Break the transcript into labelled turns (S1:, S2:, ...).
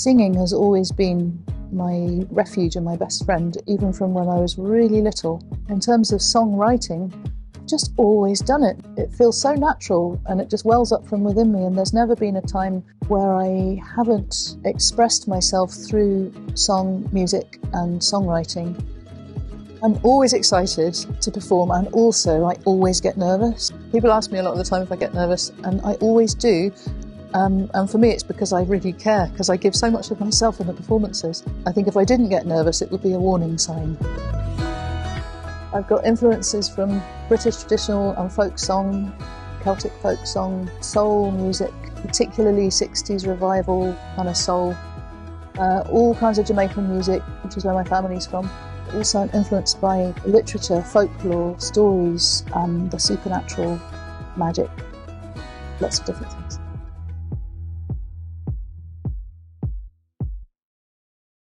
S1: Singing has always been my refuge and my best friend, even from when I was really little. In terms of songwriting, I've just always done it. It feels so natural and it just wells up from within me, and there's never been a time where I haven't expressed myself through song, music and songwriting. I'm always excited to perform, and also I always get nervous. People ask me a lot of the time if I get nervous, and I always do. And for me it's because I really care, because I give so much of myself in the performances. I think if I didn't get nervous it would be a warning sign. I've got influences from British traditional and folk song, Celtic folk song, soul music, particularly 60s revival kind of soul, all kinds of Jamaican music, which is where my family's from. Also I'm influenced by literature, folklore, stories, the supernatural, magic, lots of different things.